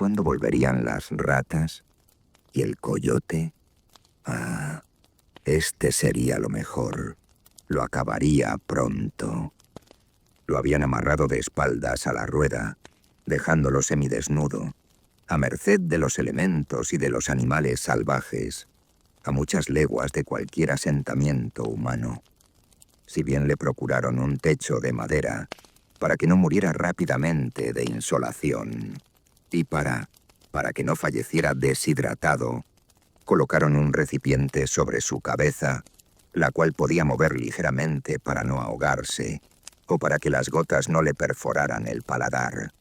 cuándo volverían las ratas? ¿Y el coyote? Ah, este sería lo mejor. Lo acabaría pronto. Lo habían amarrado de espaldas a la rueda, dejándolo semidesnudo, a merced de los elementos y de los animales salvajes, a muchas leguas de cualquier asentamiento humano. Si bien le procuraron un techo de madera, para que no muriera rápidamente de insolación, y para que no falleciera deshidratado, colocaron un recipiente sobre su cabeza, la cual podía mover ligeramente para no ahogarse, o para que las gotas no le perforaran el paladar.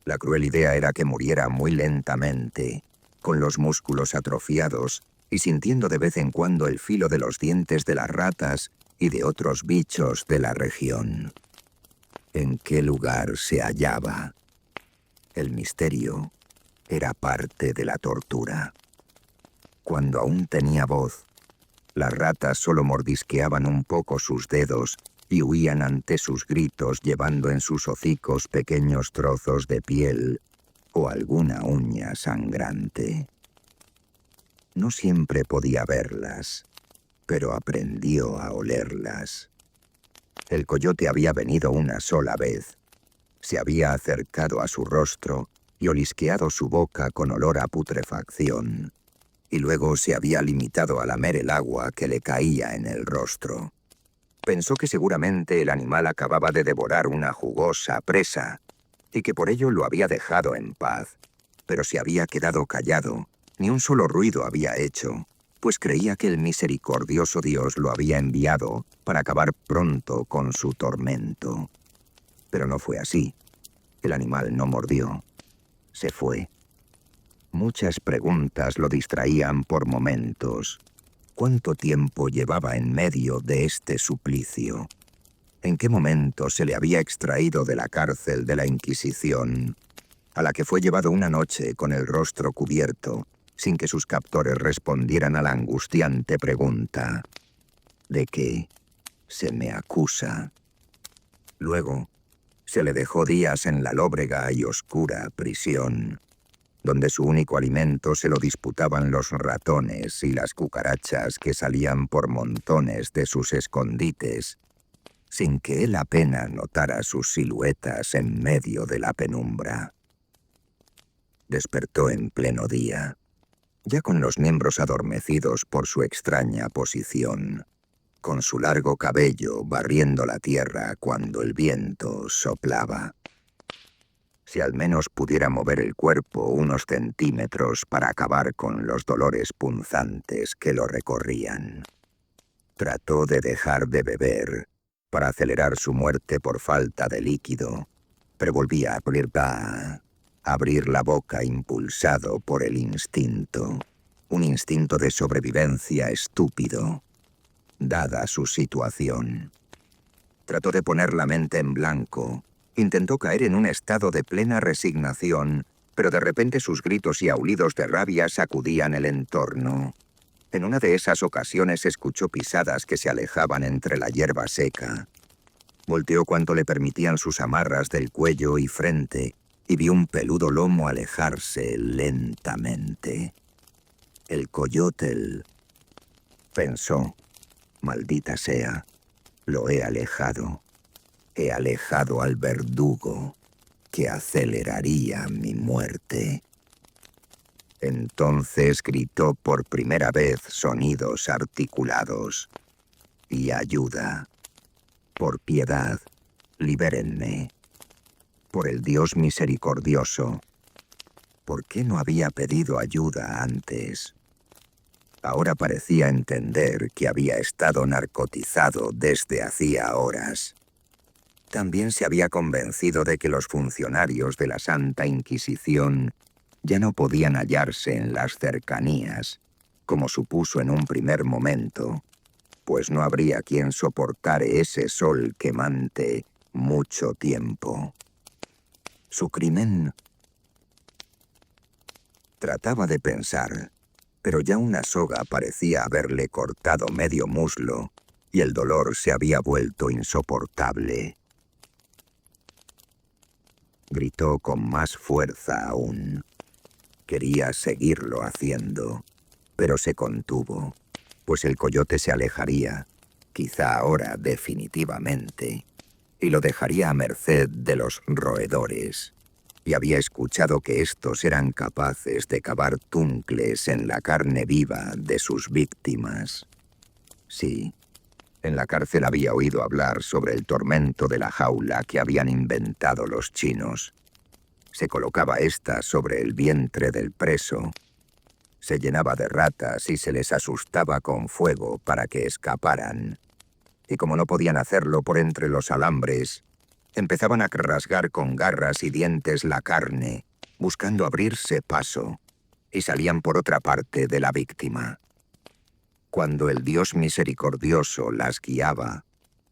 La cruel idea era que muriera muy lentamente, con los músculos atrofiados y sintiendo de vez en cuando el filo de los dientes de las ratas y de otros bichos de la región. ¿En qué lugar se hallaba? El misterio era parte de la tortura. Cuando aún tenía voz, las ratas solo mordisqueaban un poco sus dedos y huían ante sus gritos, llevando en sus hocicos pequeños trozos de piel o alguna uña sangrante. No siempre podía verlas, pero aprendió a olerlas. El coyote había venido una sola vez. Se había acercado a su rostro y olisqueado su boca con olor a putrefacción, y luego se había limitado a lamer el agua que le caía en el rostro. Pensó que seguramente el animal acababa de devorar una jugosa presa y que por ello lo había dejado en paz, pero se había quedado callado, ni un solo ruido había hecho, pues creía que el misericordioso Dios lo había enviado para acabar pronto con su tormento. Pero no fue así. El animal no mordió. Se fue. Muchas preguntas lo distraían por momentos. ¿Cuánto tiempo llevaba en medio de este suplicio? ¿En qué momento se le había extraído de la cárcel de la Inquisición, a la que fue llevado una noche con el rostro cubierto, sin que sus captores respondieran a la angustiante pregunta: ¿de qué se me acusa? Luego, se le dejó días en la lóbrega y oscura prisión, donde su único alimento se lo disputaban los ratones y las cucarachas que salían por montones de sus escondites, sin que él apenas notara sus siluetas en medio de la penumbra. Despertó en pleno día, ya con los miembros adormecidos por su extraña posición, con su largo cabello barriendo la tierra cuando el viento soplaba. Si al menos pudiera mover el cuerpo unos centímetros para acabar con los dolores punzantes que lo recorrían. Trató de dejar de beber para acelerar su muerte por falta de líquido, pero volvía a abrir la boca impulsado por el instinto, un instinto de sobrevivencia estúpido, dada su situación. Trató de poner la mente en blanco. Intentó caer en un estado de plena resignación, pero de repente sus gritos y aullidos de rabia sacudían el entorno. En una de esas ocasiones escuchó pisadas que se alejaban entre la hierba seca. Volteó cuanto le permitían sus amarras del cuello y frente, y vio un peludo lomo alejarse lentamente. El coyotl, pensó, maldita sea, lo he alejado. He alejado al verdugo que aceleraría mi muerte. Entonces gritó por primera vez sonidos articulados. Y ayuda. Por piedad, libérenme. Por el Dios misericordioso. ¿Por qué no había pedido ayuda antes? Ahora parecía entender que había estado narcotizado desde hacía horas. También se había convencido de que los funcionarios de la Santa Inquisición ya no podían hallarse en las cercanías, como supuso en un primer momento, pues no habría quien soportare ese sol quemante mucho tiempo. Su crimen. Trataba de pensar, pero ya una soga parecía haberle cortado medio muslo y el dolor se había vuelto insoportable. Gritó con más fuerza aún. Quería seguirlo haciendo, pero se contuvo, pues el coyote se alejaría, quizá ahora definitivamente, y lo dejaría a merced de los roedores. Y había escuchado que estos eran capaces de cavar túncles en la carne viva de sus víctimas. Sí, en la cárcel había oído hablar sobre el tormento de la jaula que habían inventado los chinos. Se colocaba ésta sobre el vientre del preso, se llenaba de ratas y se les asustaba con fuego para que escaparan. Y como no podían hacerlo por entre los alambres, empezaban a rasgar con garras y dientes la carne, buscando abrirse paso, y salían por otra parte de la víctima. Cuando el Dios misericordioso las guiaba,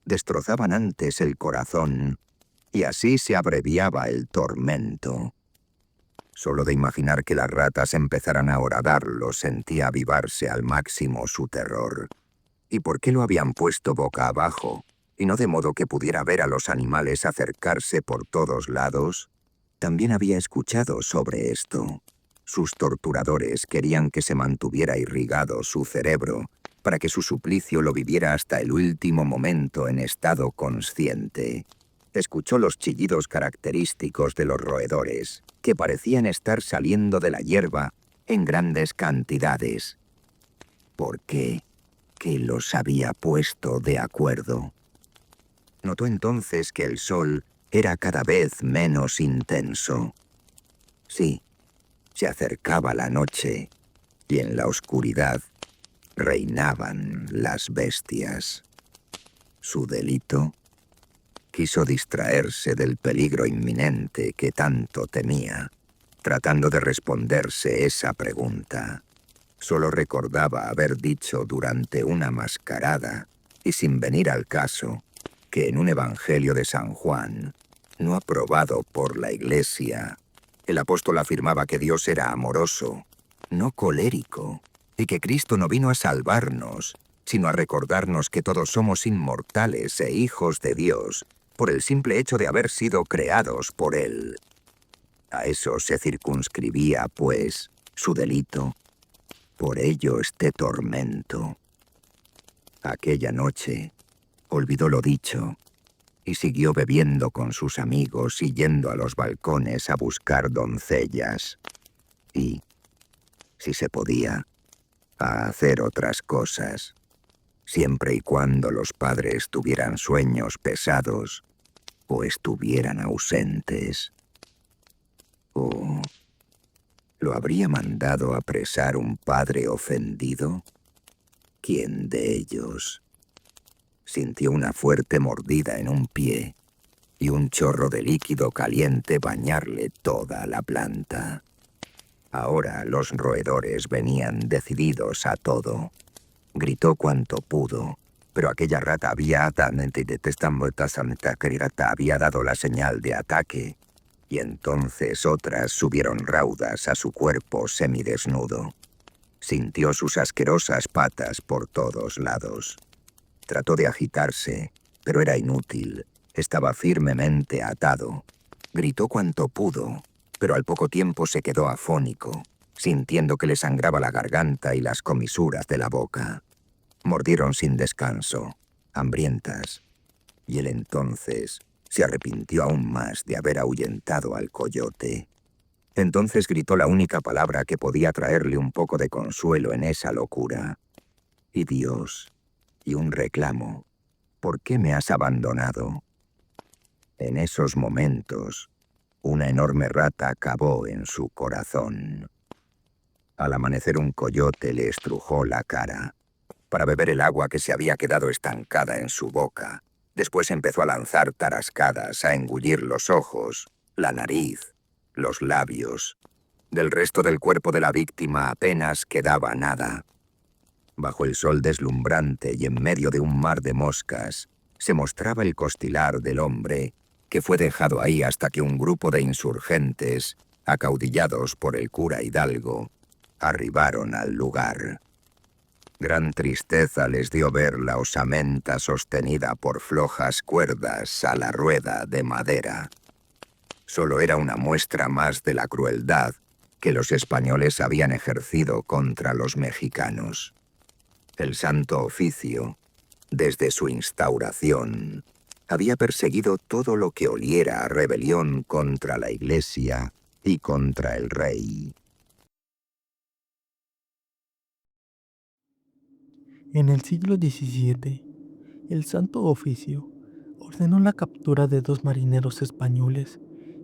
destrozaban antes el corazón, y así se abreviaba el tormento. Solo de imaginar que las ratas empezaran a horadarlo sentía avivarse al máximo su terror. ¿Y por qué lo habían puesto boca abajo, y no de modo que pudiera ver a los animales acercarse por todos lados? También había escuchado sobre esto. Sus torturadores querían que se mantuviera irrigado su cerebro, para que su suplicio lo viviera hasta el último momento en estado consciente. Escuchó los chillidos característicos de los roedores, que parecían estar saliendo de la hierba en grandes cantidades. ¿Por qué? ¿Qué los había puesto de acuerdo? Notó entonces que el sol era cada vez menos intenso. Sí, se acercaba la noche, y en la oscuridad reinaban las bestias. Su delito: quiso distraerse del peligro inminente que tanto temía, tratando de responderse esa pregunta. Solo recordaba haber dicho durante una mascarada, y sin venir al caso, que en un evangelio de San Juan, no aprobado por la Iglesia, el apóstol afirmaba que Dios era amoroso, no colérico, y que Cristo no vino a salvarnos, sino a recordarnos que todos somos inmortales e hijos de Dios, por el simple hecho de haber sido creados por Él. A eso se circunscribía, pues, su delito. Por ello este tormento. Aquella noche olvidó lo dicho y siguió bebiendo con sus amigos y yendo a los balcones a buscar doncellas. Y, si se podía, a hacer otras cosas, siempre y cuando los padres tuvieran sueños pesados o estuvieran ausentes. ¿O lo habría mandado apresar un padre ofendido? ¿Quién de ellos? Sintió una fuerte mordida en un pie y un chorro de líquido caliente bañarle toda la planta. Ahora los roedores venían decididos a todo. Gritó cuanto pudo, pero aquella rata había dado la señal de ataque, y entonces otras subieron raudas a su cuerpo semidesnudo. Sintió sus asquerosas patas por todos lados. Trató de agitarse, pero era inútil. Estaba firmemente atado. Gritó cuanto pudo, pero al poco tiempo se quedó afónico, sintiendo que le sangraba la garganta y las comisuras de la boca. Mordieron sin descanso, hambrientas, y él entonces se arrepintió aún más de haber ahuyentado al coyote. Entonces gritó la única palabra que podía traerle un poco de consuelo en esa locura. Y Dios, y un reclamo: ¿por qué me has abandonado? En esos momentos, una enorme rata cavó en su corazón. Al amanecer un coyote le estrujó la cara para beber el agua que se había quedado estancada en su boca. Después empezó a lanzar tarascadas, a engullir los ojos, la nariz, los labios. Del resto del cuerpo de la víctima apenas quedaba nada. Bajo el sol deslumbrante y en medio de un mar de moscas, se mostraba el costilar del hombre, que fue dejado ahí hasta que un grupo de insurgentes, acaudillados por el cura Hidalgo, arribaron al lugar. Gran tristeza les dio ver la osamenta sostenida por flojas cuerdas a la rueda de madera. Solo era una muestra más de la crueldad que los españoles habían ejercido contra los mexicanos. El Santo Oficio, desde su instauración, había perseguido todo lo que oliera a rebelión contra la Iglesia y contra el rey. En el siglo XVII, el Santo Oficio ordenó la captura de 2 marineros españoles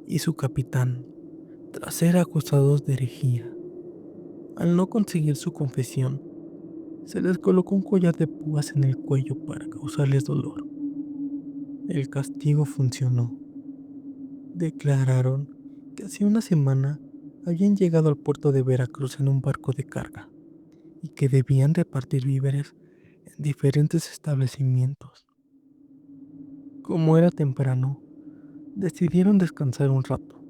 y su capitán, tras ser acusados de herejía. Al no conseguir su confesión, se les colocó un collar de púas en el cuello para causarles dolor. El castigo funcionó. Declararon que hacía una semana habían llegado al puerto de Veracruz en un barco de carga y que debían repartir víveres en diferentes establecimientos. Como era temprano, decidieron descansar un rato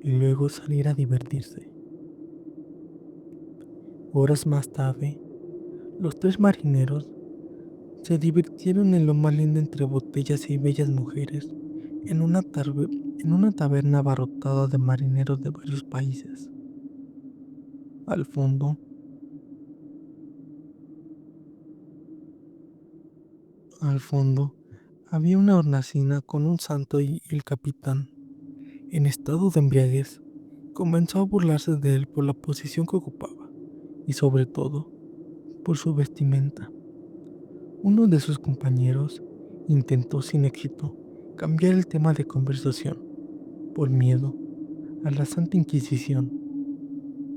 y luego salir a divertirse. Horas más tarde, los 3 marineros se divirtieron en lo más lindo entre botellas y bellas mujeres en una taberna abarrotada de marineros de varios países. Al fondo, al fondo, había una hornacina con un santo y el capitán, en estado de embriaguez, comenzó a burlarse de él por la posición que ocupaba y sobre todo por su vestimenta. Uno de sus compañeros intentó sin éxito cambiar el tema de conversación por miedo a la Santa Inquisición.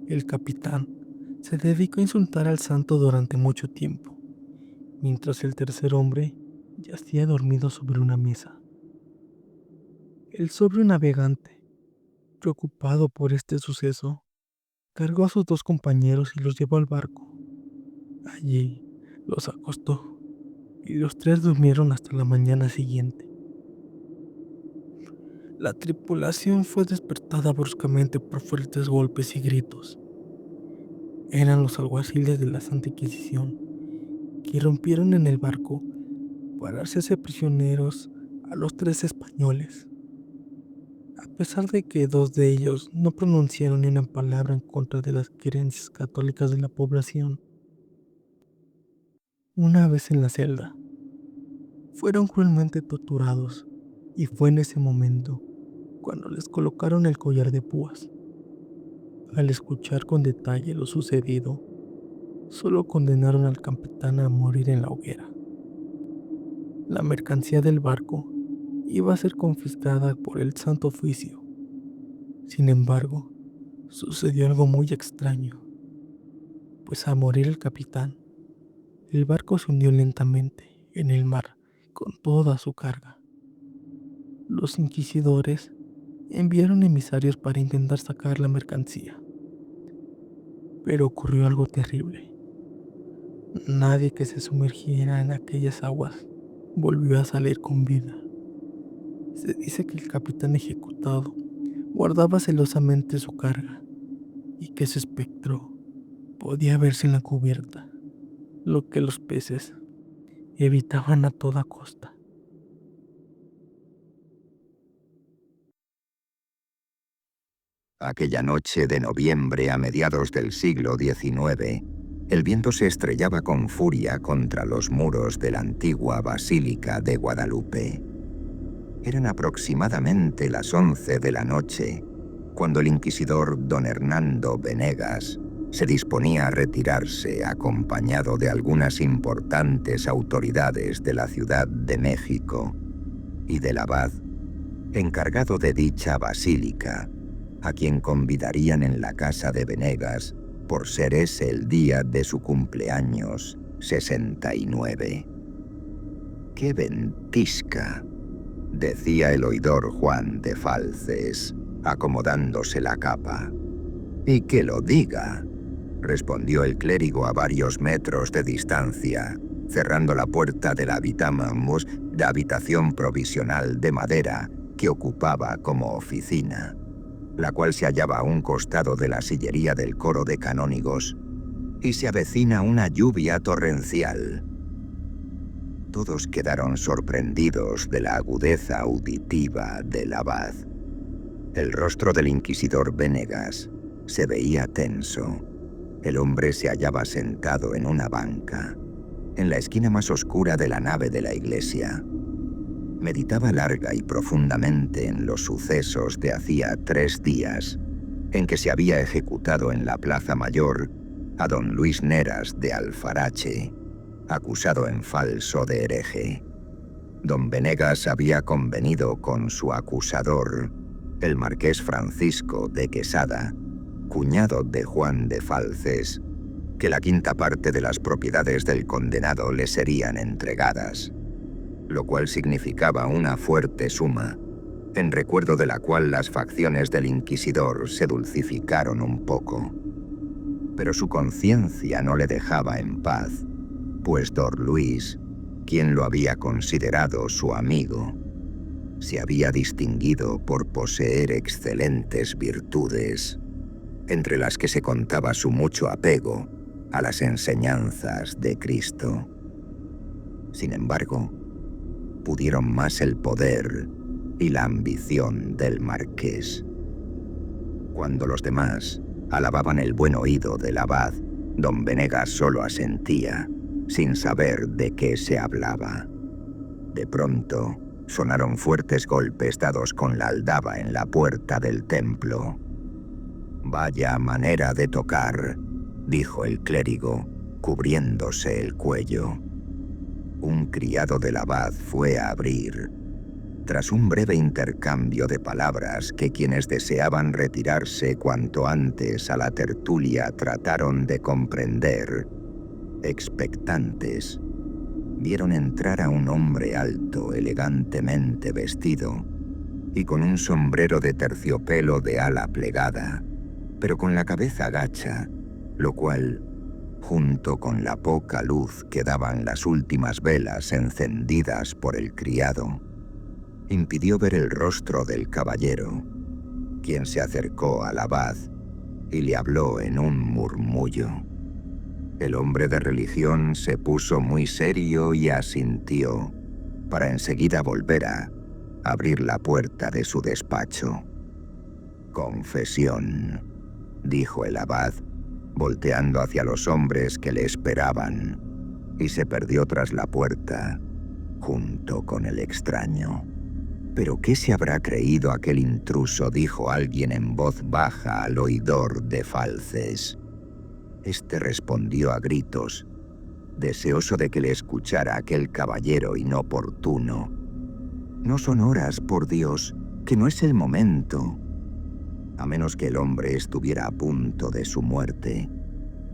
El capitán se dedicó a insultar al santo durante mucho tiempo, mientras el tercer hombre yacía dormido sobre una mesa. El sobrio navegante, preocupado por este suceso, cargó a sus 2 compañeros y los llevó al barco. Allí los acostó y los 3 durmieron hasta la mañana siguiente. La tripulación fue despertada bruscamente por fuertes golpes y gritos. Eran los alguaciles de la Santa Inquisición, que irrumpieron en el barco para hacerse prisioneros a los 3 españoles. A pesar de que 2 de ellos no pronunciaron ni una palabra en contra de las creencias católicas de la población. Una vez en la celda, fueron cruelmente torturados y fue en ese momento cuando les colocaron el collar de púas. Al escuchar con detalle lo sucedido, solo condenaron al capitán a morir en la hoguera. La mercancía del barco iba a ser confiscada por el Santo Oficio. Sin embargo, sucedió algo muy extraño, pues al morir el capitán, el barco se hundió lentamente en el mar con toda su carga. Los inquisidores enviaron emisarios para intentar sacar la mercancía, pero ocurrió algo terrible. Nadie que se sumergiera en aquellas aguas volvió a salir con vida. Se dice que el capitán ejecutado guardaba celosamente su carga y que su espectro podía verse en la cubierta, lo que los peces evitaban a toda costa. Aquella noche de noviembre a mediados del siglo XIX, el viento se estrellaba con furia contra los muros de la antigua Basílica de Guadalupe. Eran aproximadamente las 11 de la noche, cuando el inquisidor don Hernando Venegas se disponía a retirarse acompañado de algunas importantes autoridades de la Ciudad de México y del abad, encargado de dicha basílica, a quien convidarían en la casa de Venegas por ser ese el día de su cumpleaños 69. ¡Qué ventisca!, decía el oidor Juan de Falces, acomodándose la capa. «Y que lo diga», respondió el clérigo a varios metros de distancia, cerrando la puerta de la habitación provisional de madera que ocupaba como oficina, la cual se hallaba a un costado de la sillería del coro de canónigos, y se avecina una lluvia torrencial. Todos quedaron sorprendidos de la agudeza auditiva del abad. El rostro del inquisidor Venegas Se veía tenso. El hombre se hallaba sentado en una banca, en la esquina más oscura de la nave de la iglesia. Meditaba larga y profundamente en los sucesos de hacía 3 días, en que se había ejecutado en la Plaza Mayor a don Luis Neras de Alfarache, acusado en falso de hereje. Don Venegas había convenido con su acusador, el marqués Francisco de Quesada, cuñado de Juan de Falces, que la 5ª parte de las propiedades del condenado le serían entregadas, lo cual significaba una fuerte suma, en recuerdo de la cual las facciones del inquisidor se dulcificaron un poco. Pero su conciencia no le dejaba en paz, pues don Luis, quien lo había considerado su amigo, se había distinguido por poseer excelentes virtudes, entre las que se contaba su mucho apego a las enseñanzas de Cristo. Sin embargo, pudieron más el poder y la ambición del marqués. Cuando los demás alababan el buen oído del abad, don Venegas solo asentía, sin saber de qué se hablaba. De pronto, sonaron fuertes golpes dados con la aldaba en la puerta del templo. «Vaya manera de tocar», dijo el clérigo, cubriéndose el cuello. Un criado del abad fue a abrir. Tras un breve intercambio de palabras que quienes deseaban retirarse cuanto antes a la tertulia trataron de comprender, expectantes, vieron entrar a un hombre alto, elegantemente vestido, y con un sombrero de terciopelo de ala plegada, pero con la cabeza gacha, lo cual, junto con la poca luz que daban las últimas velas encendidas por el criado, impidió ver el rostro del caballero, quien se acercó al abad y le habló en un murmullo. El hombre de religión se puso muy serio y asintió, para enseguida volver a abrir la puerta de su despacho. «Confesión», dijo el abad, volteando hacia los hombres que le esperaban, y se perdió tras la puerta, junto con el extraño. «¿Pero qué se habrá creído aquel intruso?», dijo alguien en voz baja al oidor de Falces. Este respondió a gritos, deseoso de que le escuchara aquel caballero inoportuno. «No son horas, por Dios, que no es el momento», a menos que el hombre estuviera a punto de su muerte.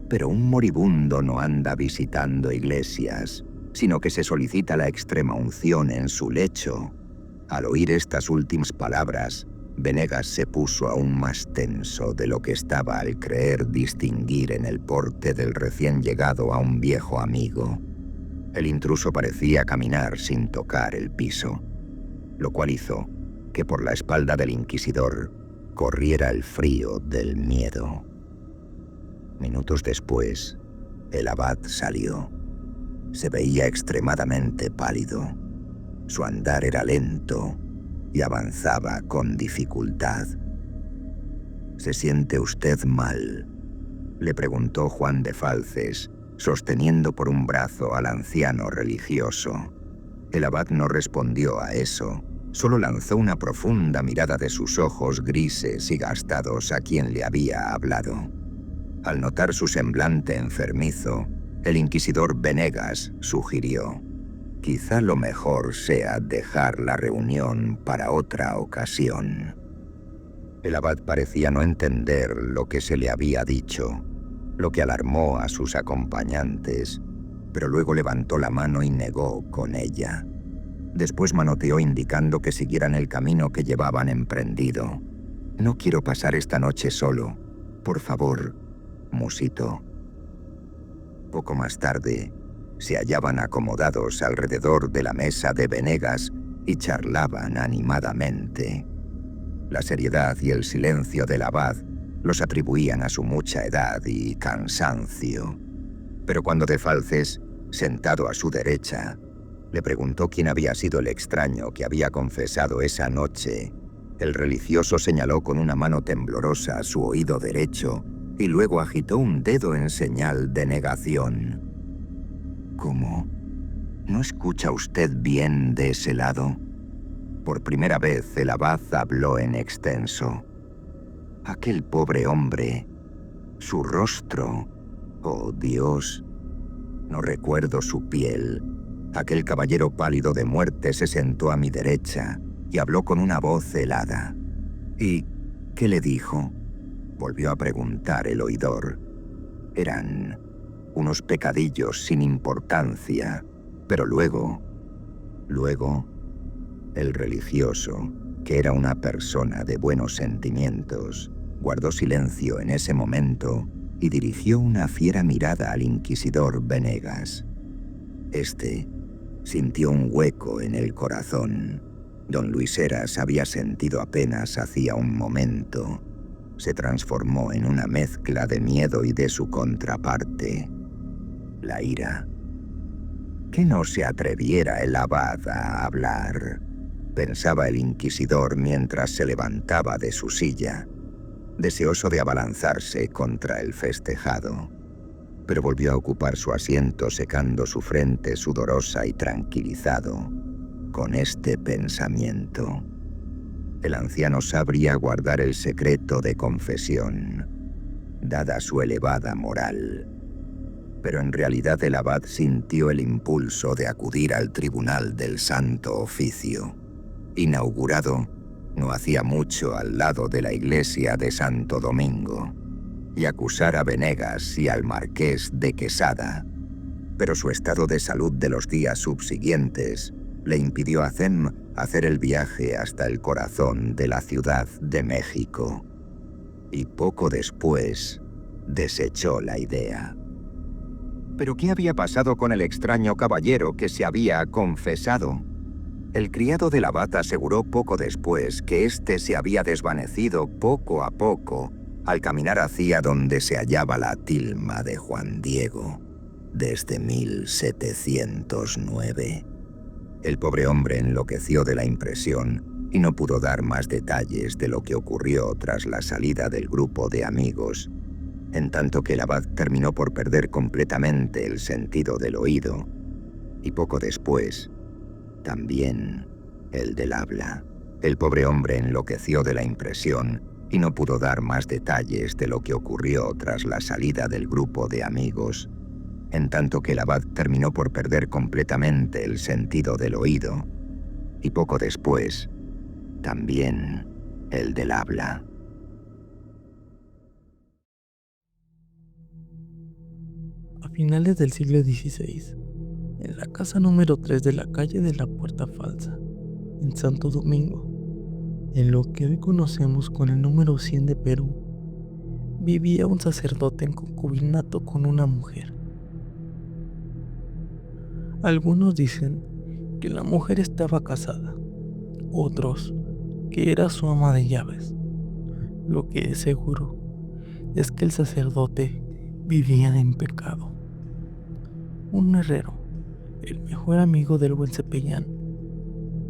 Pero un moribundo no anda visitando iglesias, sino que se solicita la extrema unción en su lecho. Al oír estas últimas palabras, Venegas se puso aún más tenso de lo que estaba al creer distinguir en el porte del recién llegado a un viejo amigo. El intruso parecía caminar sin tocar el piso, lo cual hizo que por la espalda del inquisidor corriera el frío del miedo. Minutos después, el abad salió. Se veía extremadamente pálido. Su andar era lento y avanzaba con dificultad. «¿Se siente usted mal?», le preguntó Juan de Falces, sosteniendo por un brazo al anciano religioso. El abad no respondió a eso, solo lanzó una profunda mirada de sus ojos grises y gastados a quien le había hablado. Al notar su semblante enfermizo, el inquisidor Venegas sugirió: «Quizá lo mejor sea dejar la reunión para otra ocasión». El abad parecía no entender lo que se le había dicho, lo que alarmó a sus acompañantes, pero luego levantó la mano y negó con ella. Después manoteó indicando que siguieran el camino que llevaban emprendido. «No quiero pasar esta noche solo. Por favor», musitó. Poco más tarde, se hallaban acomodados alrededor de la mesa de Venegas y charlaban animadamente. La seriedad y el silencio del abad los atribuían a su mucha edad y cansancio. Pero cuando de Falces, sentado a su derecha, le preguntó quién había sido el extraño que había confesado esa noche, El religioso señaló con una mano temblorosa su oído derecho y luego agitó un dedo en señal de negación. ¿Cómo? ¿No escucha usted bien de ese lado? Por primera vez el abad habló en extenso. Aquel pobre hombre, su rostro, oh Dios, no recuerdo su piel. Aquel caballero pálido de muerte se sentó a mi derecha y habló con una voz helada. ¿Y qué le dijo? Volvió a preguntar el oidor. Eran unos pecadillos sin importancia, pero luego, el religioso, que era una persona de buenos sentimientos, guardó silencio en ese momento y dirigió una fiera mirada al inquisidor Venegas. Este sintió un hueco en el corazón. Don Luis Heras había sentido apenas hacía un momento. Se transformó en una mezcla de miedo y de su contraparte, la ira. Que no se atreviera el abad a hablar, pensaba el inquisidor mientras se levantaba de su silla, deseoso de abalanzarse contra el festejado. Pero volvió a ocupar su asiento secando su frente sudorosa y tranquilizado con este pensamiento. El anciano sabría guardar el secreto de confesión, dada su elevada moral. Pero en realidad el abad sintió el impulso de acudir al tribunal del Santo Oficio, inaugurado no hacía mucho al lado de la iglesia de Santo Domingo, y acusar a Venegas y al marqués de Quesada. Pero su estado de salud de los días subsiguientes le impidió a Cem hacer el viaje hasta el corazón de la Ciudad de México. Y poco después desechó la idea. ¿Pero qué había pasado con el extraño caballero que se había confesado? El criado del abad aseguró poco después que éste se había desvanecido poco a poco al caminar hacia donde se hallaba la tilma de Juan Diego, desde 1709. El pobre hombre enloqueció de la impresión y no pudo dar más detalles de lo que ocurrió tras la salida del grupo de amigos, en tanto que el abad terminó por perder completamente el sentido del oído, y poco después, también el del habla. El pobre hombre enloqueció de la impresión y no pudo dar más detalles de lo que ocurrió tras la salida del grupo de amigos, en tanto que el abad terminó por perder completamente el sentido del oído, y poco después, también el del habla. A finales del siglo XVI, en la casa número 3 de la calle de la Puerta Falsa, en Santo Domingo, en lo que hoy conocemos con el número 100 de Perú, vivía un sacerdote en concubinato con una mujer. Algunos dicen que la mujer estaba casada, otros que era su ama de llaves. Lo que es seguro es que el sacerdote vivía en pecado. Un herrero, el mejor amigo del buen Cepellán,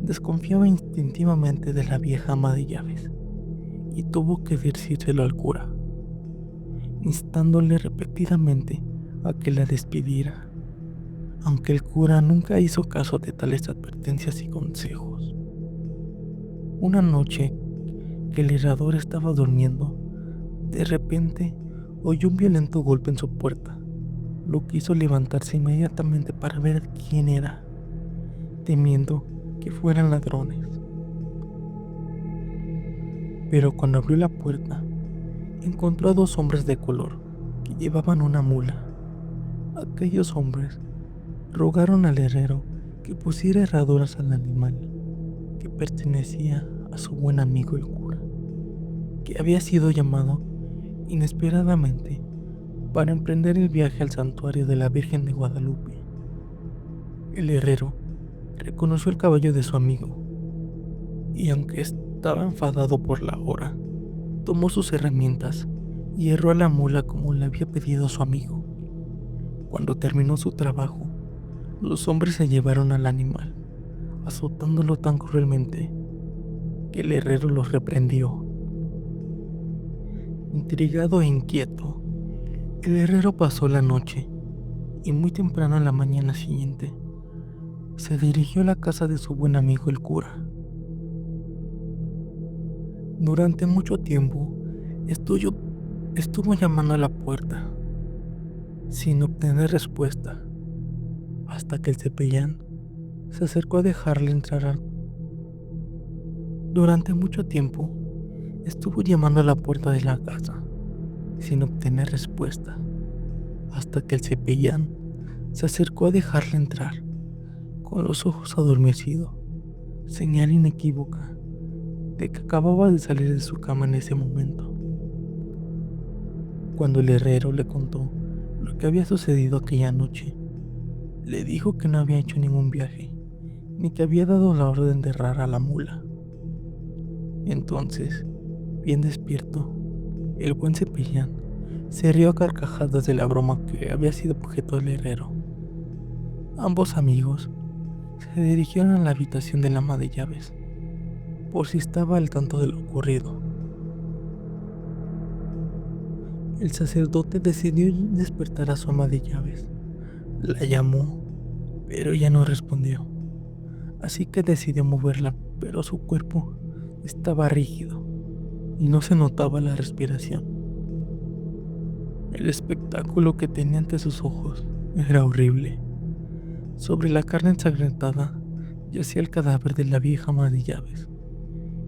desconfiaba instintivamente de la vieja ama de llaves y tuvo que decírselo al cura, instándole repetidamente a que la despidiera, aunque el cura nunca hizo caso de tales advertencias y consejos. Una noche que el herrador estaba durmiendo, de repente oyó un violento golpe en su puerta, lo que hizo levantarse inmediatamente para ver quién era, temiendo que fueran ladrones. Pero cuando abrió la puerta, encontró a dos hombres de color que llevaban una mula. Aquellos hombres rogaron al herrero que pusiera herraduras al animal, que pertenecía a su buen amigo el cura, que había sido llamado inesperadamente para emprender el viaje al santuario de la Virgen de Guadalupe. El herrero reconoció el caballo de su amigo, y aunque estaba enfadado por la hora, tomó sus herramientas y herró a la mula como le había pedido su amigo. Cuando terminó su trabajo, los hombres se llevaron al animal, azotándolo tan cruelmente que el herrero los reprendió. Intrigado e inquieto, el herrero pasó la noche y muy temprano en la mañana siguiente se dirigió a la casa de su buen amigo el cura. Durante mucho tiempo estuvo llamando a la puerta sin obtener respuesta, hasta que el cepellán se acercó a dejarle entrar. Durante mucho tiempo estuvo llamando a la puerta de la casa sin obtener respuesta, hasta que el cepellán se acercó a dejarle entrar, con los ojos adormecidos, señal inequívoca de que acababa de salir de su cama en ese momento. Cuando el herrero le contó lo que había sucedido aquella noche, le dijo que no había hecho ningún viaje, ni que había dado la orden de herrar a la mula. Entonces, bien despierto, el buen cepellán se rió a carcajadas de la broma que había sido objeto del herrero. Ambos amigos se dirigieron a la habitación del ama de llaves, por si estaba al tanto de lo ocurrido. El sacerdote decidió despertar a su ama de llaves. La llamó, pero ella no respondió. Así que decidió moverla, pero su cuerpo estaba rígido y no se notaba la respiración. El espectáculo que tenía ante sus ojos era horrible. Sobre la carne ensangrentada yacía el cadáver de la vieja ama de llaves,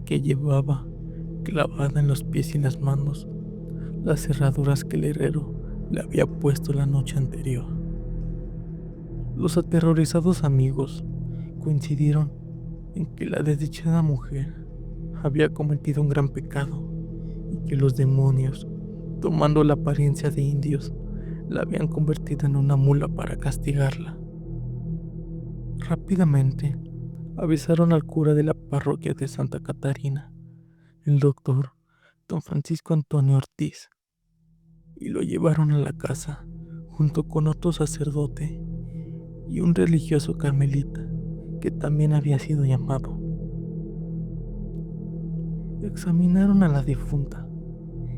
que llevaba clavada en los pies y en las manos las cerraduras que el herrero le había puesto la noche anterior. Los aterrorizados amigos coincidieron en que la desdichada mujer había cometido un gran pecado y que los demonios, tomando la apariencia de indios, la habían convertido en una mula para castigarla. Rápidamente avisaron al cura de la parroquia de Santa Catarina, el doctor don Francisco Antonio Ortiz, y lo llevaron a la casa junto con otro sacerdote y un religioso carmelita que también había sido llamado. Examinaron a la difunta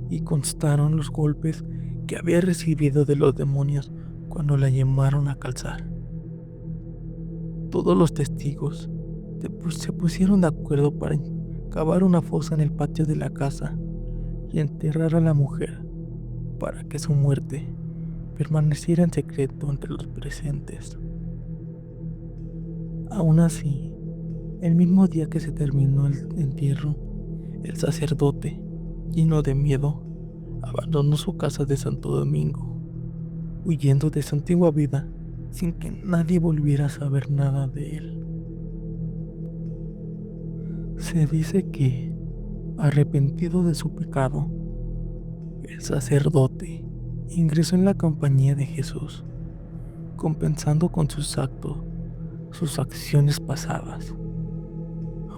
y constaron los golpes que había recibido de los demonios cuando la llamaron a calzar. Todos los testigos se pusieron de acuerdo para cavar una fosa en el patio de la casa y enterrar a la mujer para que su muerte permaneciera en secreto entre los presentes. Aún así, el mismo día que se terminó el entierro, el sacerdote, lleno de miedo, abandonó su casa de Santo Domingo, huyendo de su antigua vida sin que nadie volviera a saber nada de él. Se dice que, arrepentido de su pecado, el sacerdote ingresó en la compañía de Jesús, compensando con sus actos sus acciones pasadas.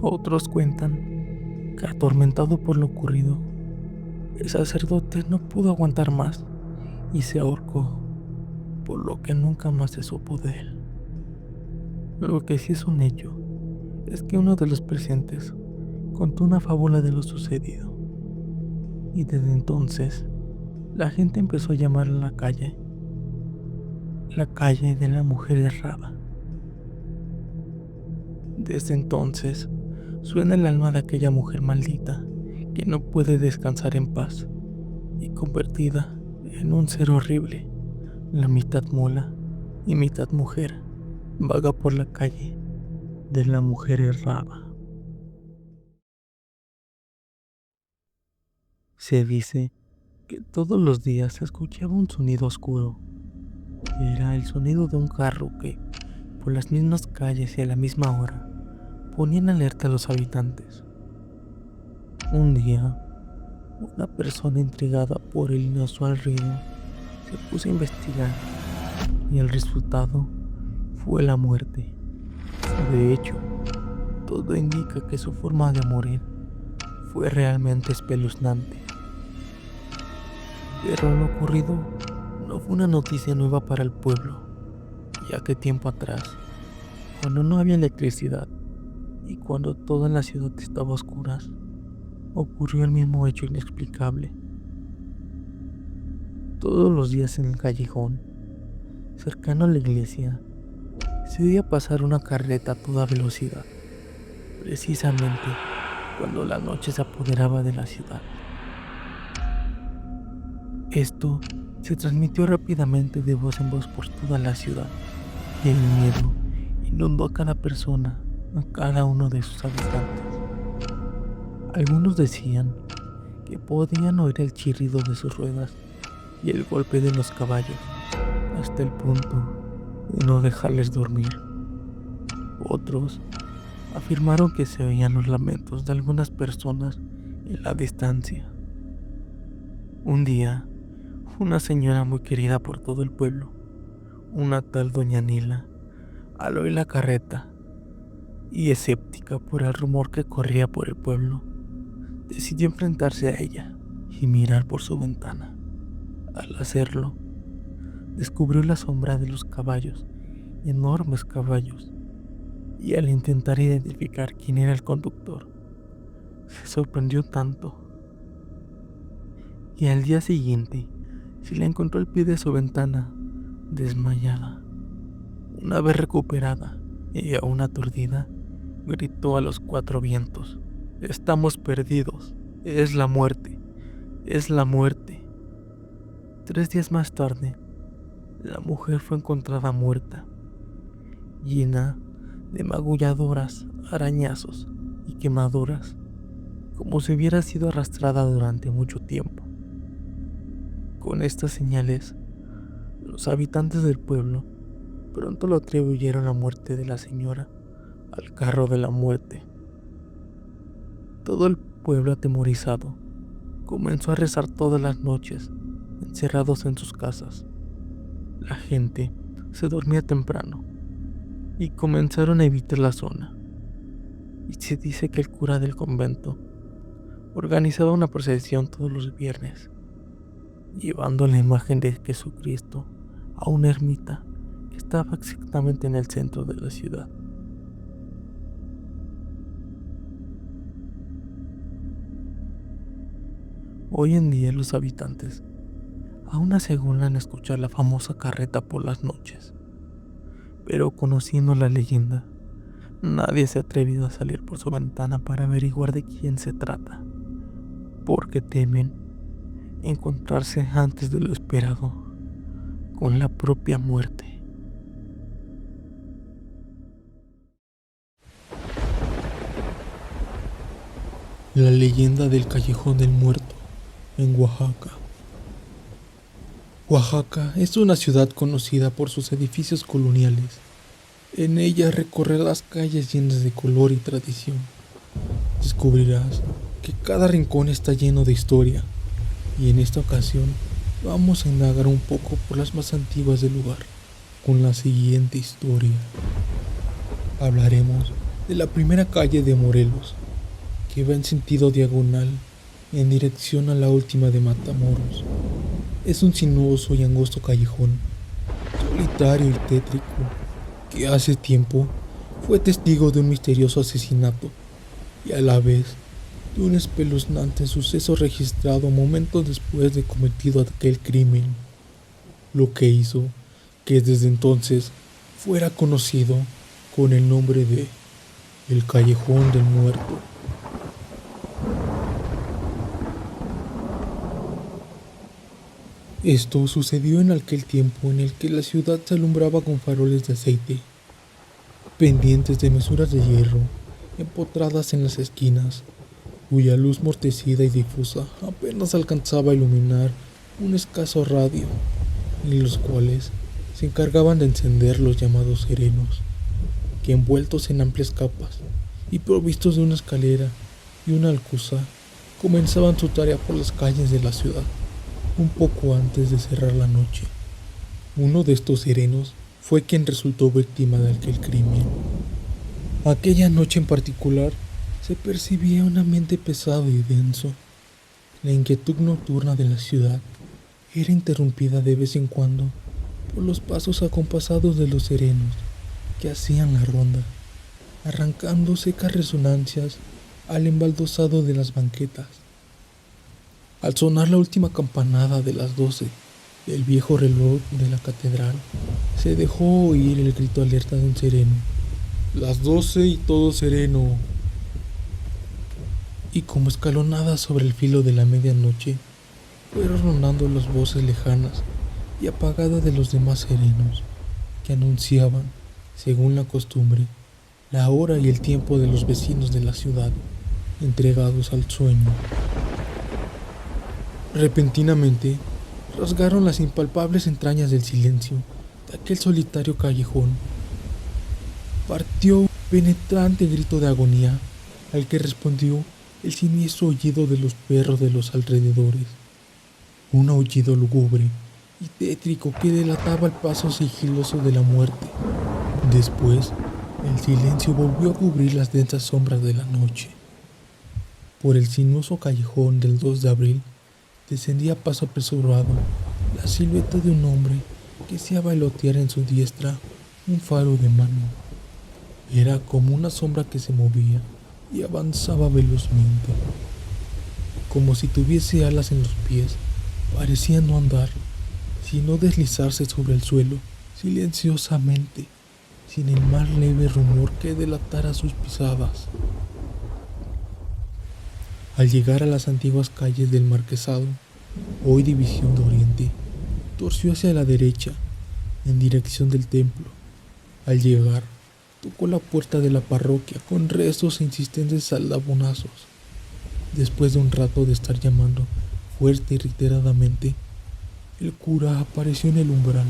Otros cuentan que, atormentado por lo ocurrido, el sacerdote no pudo aguantar más y se ahorcó, por lo que nunca más se supo de él. Lo que sí es un hecho es que uno de los presentes contó una fábula de lo sucedido, y desde entonces la gente empezó a llamar a la calle de la mujer errada. Desde entonces suena el alma de aquella mujer maldita que no puede descansar en paz y convertida en un ser horrible, la mitad mula y mitad mujer, vaga por la calle de la mujer errada. Se dice que todos los días se escuchaba un sonido oscuro. Era el sonido de un carro que, por las mismas calles y a la misma hora, ponía en alerta a los habitantes. Un día, una persona intrigada por el inusual ruido se puso a investigar y el resultado fue la muerte. De hecho, todo indica que su forma de morir fue realmente espeluznante. Pero lo ocurrido no fue una noticia nueva para el pueblo, ya que tiempo atrás, cuando no había electricidad y cuando toda la ciudad estaba a oscuras, ocurrió el mismo hecho inexplicable. Todos los días en el callejón, cercano a la iglesia, se oía pasar una carreta a toda velocidad, precisamente cuando la noche se apoderaba de la ciudad. Esto se transmitió rápidamente de voz en voz por toda la ciudad, y el miedo inundó a cada persona, a cada uno de sus habitantes. Algunos decían que podían oír el chirrido de sus ruedas y el golpe de los caballos, hasta el punto de no dejarles dormir. Otros afirmaron que se oían los lamentos de algunas personas en la distancia. Un día, una señora muy querida por todo el pueblo, una tal doña Nila, al oír la carreta y escéptica por el rumor que corría por el pueblo, decidió enfrentarse a ella y mirar por su ventana. Al hacerlo, descubrió la sombra de los caballos, enormes caballos, y al intentar identificar quién era el conductor, se sorprendió tanto. Y al día siguiente, se la encontró al pie de su ventana, desmayada. Una vez recuperada y aún aturdida, gritó a los cuatro vientos: «Estamos perdidos, es la muerte, es la muerte». 3 días más tarde, la mujer fue encontrada muerta, llena de magulladoras, arañazos y quemaduras, como si hubiera sido arrastrada durante mucho tiempo. Con estas señales, los habitantes del pueblo pronto lo atribuyeron la muerte de la señora al carro de la muerte. Todo el pueblo, atemorizado, comenzó a rezar todas las noches, encerrados en sus casas. La gente se dormía temprano y comenzaron a evitar la zona. Y se dice que el cura del convento organizaba una procesión todos los viernes, llevando la imagen de Jesucristo a una ermita que estaba exactamente en el centro de la ciudad. Hoy en día los habitantes aún aseguran escuchar la famosa carreta por las noches, pero conociendo la leyenda, nadie se ha atrevido a salir por su ventana para averiguar de quién se trata, porque temen encontrarse antes de lo esperado con la propia muerte. La leyenda del Callejón del Muerto en Oaxaca. Oaxaca es una ciudad conocida por sus edificios coloniales. En ella recorrerás calles llenas de color y tradición. Descubrirás que cada rincón está lleno de historia, y en esta ocasión vamos a indagar un poco por las más antiguas del lugar, con la siguiente historia. Hablaremos de la primera calle de Morelos, que va en sentido diagonal en dirección a la última de Matamoros. Es un sinuoso y angosto callejón, solitario y tétrico, que hace tiempo fue testigo de un misterioso asesinato y a la vez de un espeluznante suceso registrado momentos después de cometido aquel crimen, lo que hizo que desde entonces fuera conocido con el nombre de el Callejón del Muerto. Esto sucedió en aquel tiempo en el que la ciudad se alumbraba con faroles de aceite, pendientes de mesuras de hierro, empotradas en las esquinas, cuya luz mortecida y difusa apenas alcanzaba a iluminar un escaso radio, y los cuales se encargaban de encender los llamados serenos, que envueltos en amplias capas y provistos de una escalera y una alcuza, comenzaban su tarea por las calles de la ciudad, un poco antes de cerrar la noche. Uno de estos serenos fue quien resultó víctima de aquel crimen. Aquella noche en particular se percibía un ambiente pesado y denso. La inquietud nocturna de la ciudad era interrumpida de vez en cuando por los pasos acompasados de los serenos que hacían la ronda. arrancando secas resonancias al embaldosado de las banquetas. Al sonar la última campanada de las 12 del viejo reloj de la catedral, se dejó oír el grito alerta de un sereno. Las 12 y todo sereno. Y como escalonadas sobre el filo de la medianoche, fueron rondando las voces lejanas y apagadas de los demás serenos, que anunciaban, según la costumbre, la hora y el tiempo de los vecinos de la ciudad, entregados al sueño. Repentinamente, rasgaron las impalpables entrañas del silencio de aquel solitario callejón. Partió un penetrante grito de agonía, al que respondió el siniestro aullido de los perros de los alrededores. Un aullido lúgubre y tétrico que delataba el paso sigiloso de la muerte. Después, el silencio volvió a cubrir las densas sombras de la noche. Por el sinuoso callejón del 2 de abril, descendía a paso apresurado la silueta de un hombre que hacía bailotear en su diestra un faro de mano. Era como una sombra que se movía y avanzaba velozmente. Como si tuviese alas en los pies, parecía no andar, sino deslizarse sobre el suelo, silenciosamente, sin el más leve rumor que delatara sus pisadas. Al llegar a las antiguas calles del Marquesado, hoy División de Oriente, torció hacia la derecha, en dirección del templo. Al llegar, tocó la puerta de la parroquia con rezos e insistentes aldabonazos. Después de un rato de estar llamando fuerte y reiteradamente, el cura apareció en el umbral.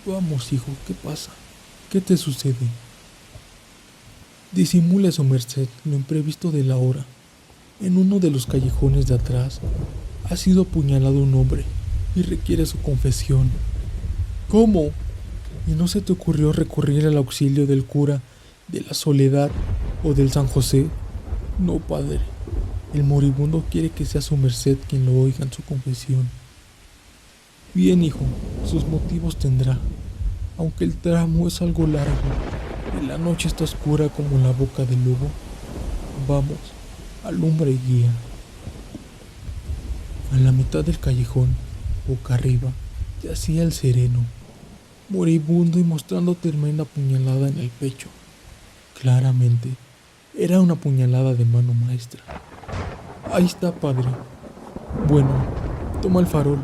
«Vamos, hijo, ¿qué pasa? ¿Qué te sucede?» «Disimule su merced lo imprevisto de la hora. En uno de los callejones de atrás ha sido apuñalado un hombre y requiere su confesión». «¿Cómo? ¿Y no se te ocurrió recurrir al auxilio del cura de la Soledad o del San José?» «No, padre. El moribundo quiere que sea su merced quien lo oiga en su confesión». «Bien, hijo, sus motivos tendrá, aunque el tramo es algo largo y la noche está oscura como la boca del lobo. Vamos, alumbra y guía». A la mitad del callejón, boca arriba, yacía el sereno, moribundo y mostrando tremenda puñalada en el pecho. Claramente, era una puñalada de mano maestra. «Ahí está, padre. Bueno, toma el farol,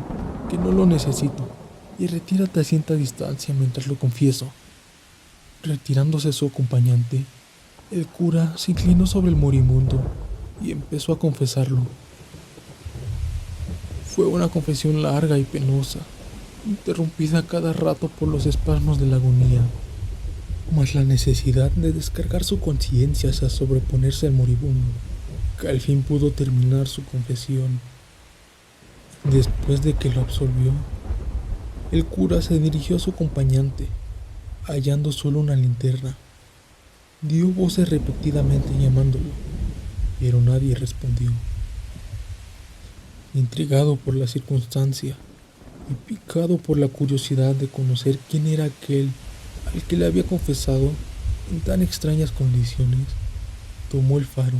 que no lo necesito, y retírate a cierta distancia mientras lo confieso». Retirándose su acompañante, el cura se inclinó sobre el moribundo y empezó a confesarlo. Fue una confesión larga y penosa, interrumpida cada rato por los espasmos de la agonía, mas la necesidad de descargar su conciencia hasta sobreponerse al moribundo, que al fin pudo terminar su confesión. Después de que lo absolvió, el cura se dirigió a su acompañante, hallando solo una linterna. Dio voces repetidamente llamándolo, pero nadie respondió. Intrigado por la circunstancia y picado por la curiosidad de conocer quién era aquel al que le había confesado en tan extrañas condiciones, tomó el faro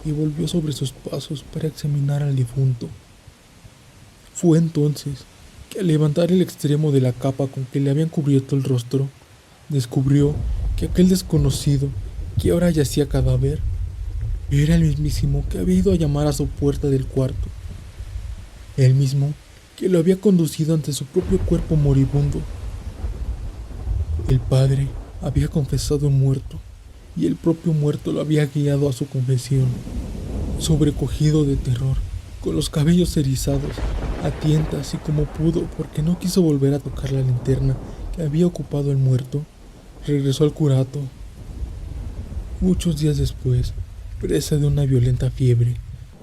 y volvió sobre sus pasos para examinar al difunto. Fue entonces que al levantar el extremo de la capa con que le habían cubierto el rostro, descubrió que aquel desconocido que ahora yacía cadáver era el mismísimo que había ido a llamar a su puerta del cuarto, el mismo que lo había conducido ante su propio cuerpo moribundo. El padre había confesado un muerto y el propio muerto lo había guiado a su confesión. Sobrecogido de terror, con los cabellos erizados, a tientas y como pudo porque no quiso volver a tocar la linterna que había ocupado el muerto, regresó al curato. Muchos días después, presa de una violenta fiebre,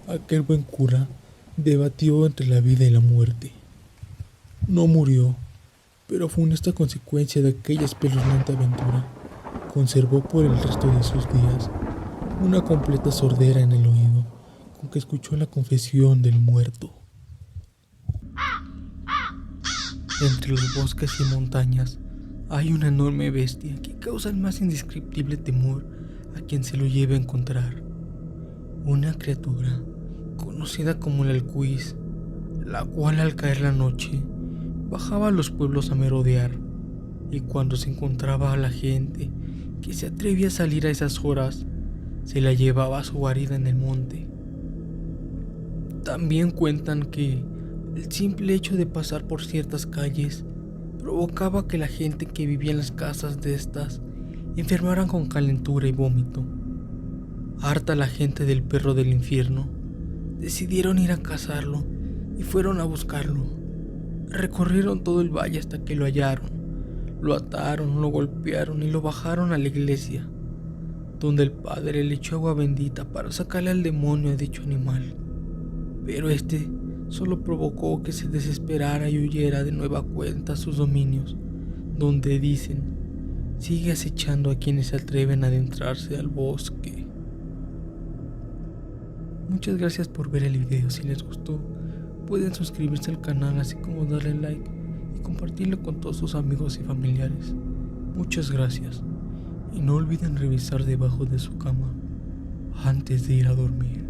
aquel buen cura debatió entre la vida y la muerte. No murió, pero funesta consecuencia de aquella espeluznante aventura, conservó por el resto de sus días una completa sordera en el oído con que escuchó la confesión del muerto. Entre los bosques y montañas hay una enorme bestia que causa el más indescriptible temor a quien se lo lleve a encontrar. Una criatura conocida como el Alcuís, la cual al caer la noche bajaba a los pueblos a merodear, y cuando se encontraba a la gente que se atrevía a salir a esas horas, se la llevaba a su guarida en el monte. También cuentan que el simple hecho de pasar por ciertas calles provocaba que la gente que vivía en las casas de estas enfermaran con calentura y vómito. Harta la gente del perro del infierno, decidieron ir a cazarlo y fueron a buscarlo. Recorrieron todo el valle hasta que lo hallaron. Lo ataron, lo golpearon y lo bajaron a la iglesia, donde el padre le echó agua bendita para sacarle al demonio a dicho animal. Pero este solo provocó que se desesperara y huyera de nueva cuenta a sus dominios, donde dicen sigue acechando a quienes se atreven a adentrarse al bosque. Muchas gracias por ver el video. Si les gustó, pueden suscribirse al canal, así como darle like y compartirlo con todos sus amigos y familiares. Muchas gracias. Y no olviden revisar debajo de su cama antes de ir a dormir.